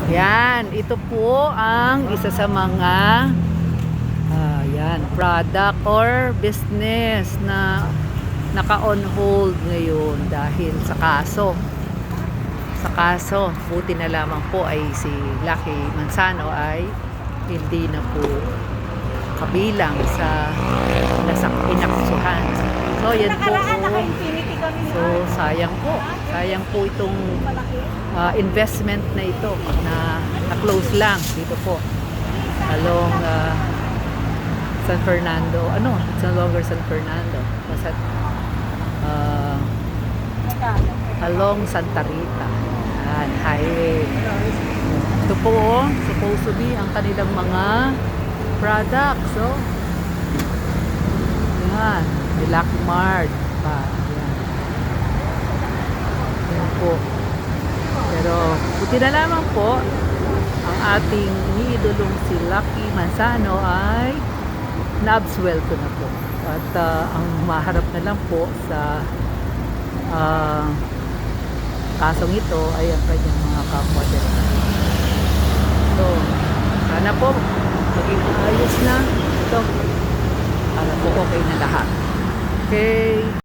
Yan, ito po ang isa sa mga yan, product or business na naka-on hold ngayon dahil sa kaso. Sa kaso, buti na lamang po ay si Lucky Manzano ay hindi na po kabilang sa inaksuhan. So, yan po. So, sayang po. Sayang po itong investment na ito na close lang dito po along San Fernando. It's no longer San Fernando. Basta along Santa Rita. Yan, highway. Ito po, supposed to be ang kanilang mga products. So, yan. Black Mart pa. Yan. Yan po. Pero, buti na lamang po, ang ating iniidolong si Lucky Manzano ay na-absuelto na po. At ang maharap na lang po sa kasong ito ay ang kanyang mga kapwa din. So, sana po maging ayos na ito. Para po okay na lahat. Okay.